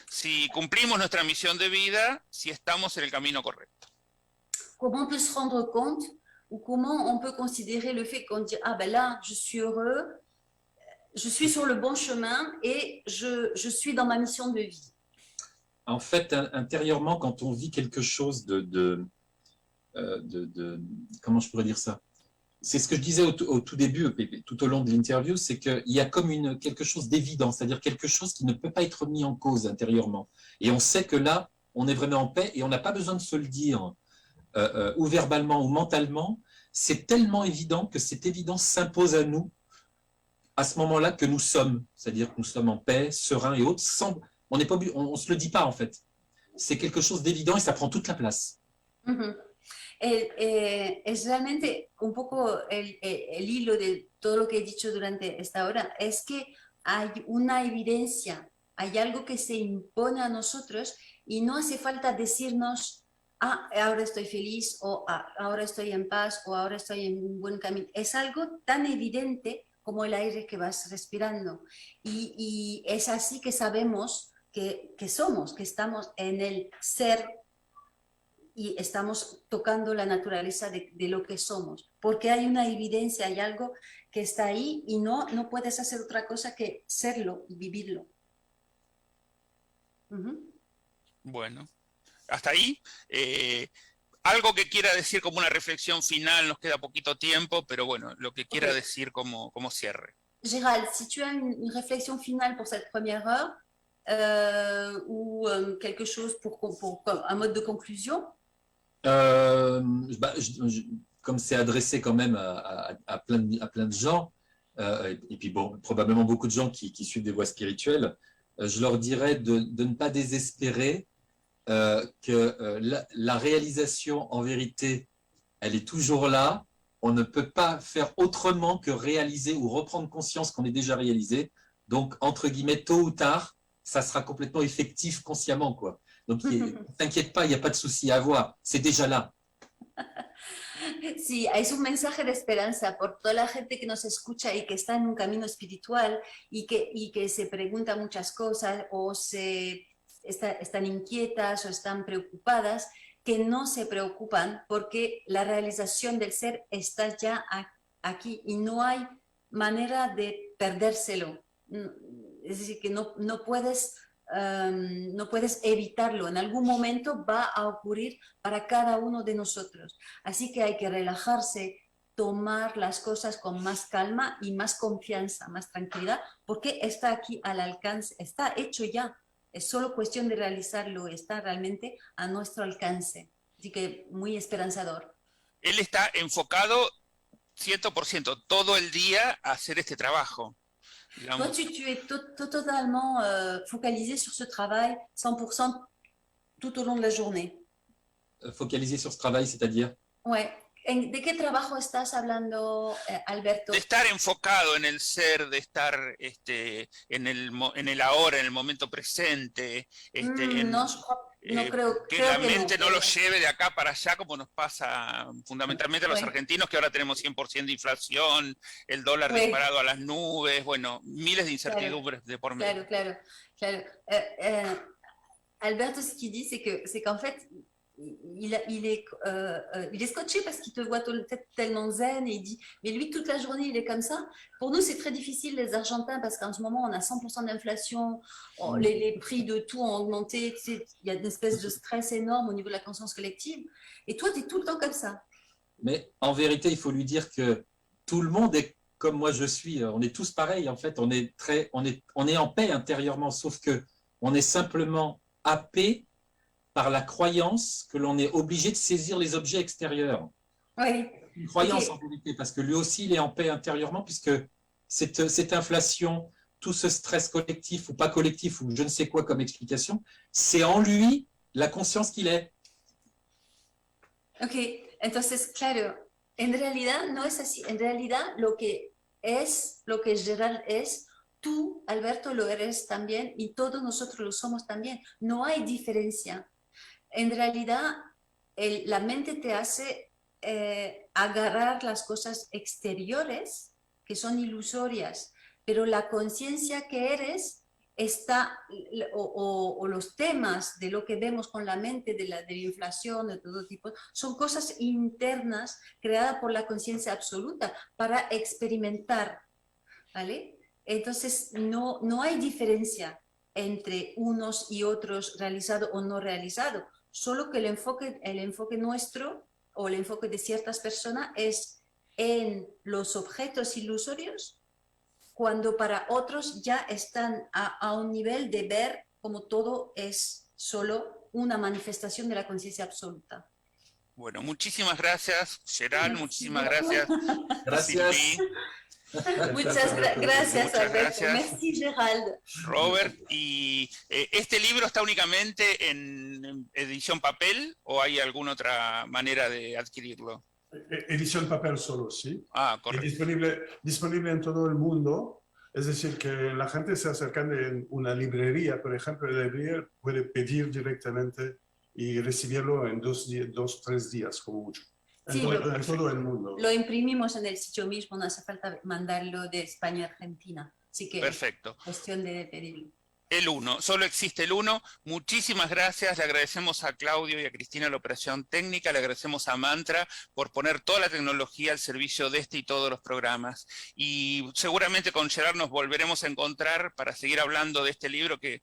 Si cumplimos nuestra misión de vida, si estamos en el camino correcto. Comment on peut se rendre compte ou comment on peut considérer le fait qu'on dit ah ben là je suis heureux, je suis sur le bon chemin et je suis dans ma mission de vie. En fait, intérieurement, quand on vit quelque chose comment je pourrais dire ça? C'est ce que je disais au tout début, tout au long de l'interview, c'est qu'il y a comme quelque chose d'évident, c'est-à-dire quelque chose qui ne peut pas être mis en cause intérieurement. Et on sait que là, on est vraiment en paix et on n'a pas besoin de se le dire ou verbalement ou mentalement. C'est tellement évident que cette évidence s'impose à nous à ce moment-là que nous sommes, c'est-à-dire que nous sommes en paix, sereins et autres, on ne se le dit pas en fait. C'est quelque chose d'évident et ça prend toute la place. Uh-huh. Es realmente un poco el hilo de todo lo que he dicho durante esta hora, es que hay una evidencia, hay algo que se impone a nosotros y no hace falta decirnos, ah, ahora estoy feliz o ah, ahora estoy en paz o ahora estoy en un buen camino. Es algo tan evidente como el aire que vas respirando y es así que sabemos que somos, que estamos en el ser y estamos tocando la naturaleza de lo que somos, porque hay una evidencia, hay algo que está ahí y no puedes hacer otra cosa que serlo y vivirlo. Uh-huh. Bueno, hasta ahí. Algo que quiera decir como una reflexión final, nos queda poquito tiempo, pero bueno, lo que quiera decir como cierre. Gérald, si tu as une réflexion finale pour cette première heure, ou quelque chose pour un mode de conclusion. Comme c'est adressé quand même à plein de gens, et puis bon, probablement beaucoup de gens qui suivent des voies spirituelles, je leur dirais de ne pas désespérer, que la réalisation en vérité, elle est toujours là. On ne peut pas faire autrement que réaliser ou reprendre conscience qu'on est déjà réalisé. Donc, entre guillemets, tôt ou tard, ça sera complètement effectif consciemment, quoi. Donc, t'inquiète pas, il n'y a pas de souci à avoir. C'est déjà là. Sí, es un mensaje de esperanza por toda la gente que nos escucha y que está en un camino espiritual y que se pregunta muchas cosas o están inquietas o están preocupadas, que no se preocupan porque la realización del ser está ya aquí y no hay manera de perdérselo. Es decir, que no puedes evitarlo. En algún momento va a ocurrir para cada uno de nosotros. Así que hay que relajarse, tomar las cosas con más calma y más confianza, más tranquilidad, porque está aquí al alcance, está hecho ya. Es solo cuestión de realizarlo, está realmente a nuestro alcance. Así que muy esperanzador. Él está enfocado 100% todo el día a hacer este trabajo. Toi, tu es totalement focalisé sur ce travail, 100% tout au long de la journée. Focalisé sur ce travail, c'est-à-dire? Ouais. ¿De qué trabajo estás hablando, Alberto? De estar enfocado en el ser, de estar en el ahora, en el momento presente. No creo que la que mente no lo lleve de acá para allá, como nos pasa fundamentalmente a los argentinos, que ahora tenemos 100% de inflación, el dólar disparado a las nubes, bueno, miles de incertidumbres de por medio. Claro. Alberto, ce qu'il dit, c'est qu'en fait, il est scotché parce qu'il te voit tellement zen et il dit, mais lui, toute la journée, il est comme ça. Pour nous, c'est très difficile, les Argentins, parce qu'en ce moment, on a 100% d'inflation, les prix de tout ont augmenté, il y a une espèce de stress énorme au niveau de la conscience collective. Et toi, tu es tout le temps comme ça. Mais en vérité, il faut lui dire que tout le monde est comme moi je suis. On est tous pareils, en fait. On est en paix intérieurement, sauf que on est simplement happé par la croyance que l'on est obligé de saisir les objets extérieurs. Oui. Une croyance Ok. en vérité, parce que lui aussi, il est en paix intérieurement, puisque cette inflation, tout ce stress collectif ou pas collectif, ou je ne sais quoi comme explication, c'est en lui la conscience qu'il est. Ok, entonces, claro, en realidad no es así. En realidad lo que Gerald es, tú, Alberto, lo eres también y todos nosotros lo somos también. No hay diferencia. En realidad, la mente te hace agarrar las cosas exteriores que son ilusorias, pero la conciencia que eres está, o los temas de lo que vemos con la mente, de la inflación, de todo tipo, son cosas internas creadas por la conciencia absoluta para experimentar, ¿vale? Entonces, no hay diferencia entre unos y otros, realizado o no realizado, solo que el enfoque nuestro o el enfoque de ciertas personas es en los objetos ilusorios, cuando para otros ya están a un nivel de ver como todo es solo una manifestación de la conciencia absoluta. Bueno, muchísimas gracias, Gerald, muchísimas gracias, Gracias. Sylvie, Muchas gracias, Muchas Alberto. gracias. Merci, Gerald. Robert. ¿Y este libro está únicamente en edición papel o hay alguna otra manera de adquirirlo? Edición papel solo, sí. Ah, Y correcto. disponible en todo el mundo. Es decir, que la gente se acerca en una librería, por ejemplo, la librería puede pedir directamente y recibirlo en 3 días, como mucho. En, Sí, en todo el mundo. Lo imprimimos en el sitio mismo, no hace falta mandarlo de España a Argentina. Así que Perfecto. es cuestión de pedirlo. El 1, solo existe el 1. Muchísimas gracias, le agradecemos a Claudio y a Cristina la operación técnica, le agradecemos a Mantra por poner toda la tecnología al servicio de este y todos los programas. Y seguramente con Gerard nos volveremos a encontrar para seguir hablando de este libro que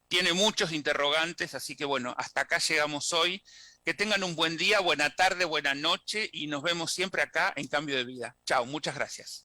tiene muchos interrogantes, así que bueno, hasta acá llegamos hoy. Que tengan un buen día, buena tarde, buena noche y nos vemos siempre acá en Cambio de Vida. Chao, muchas gracias.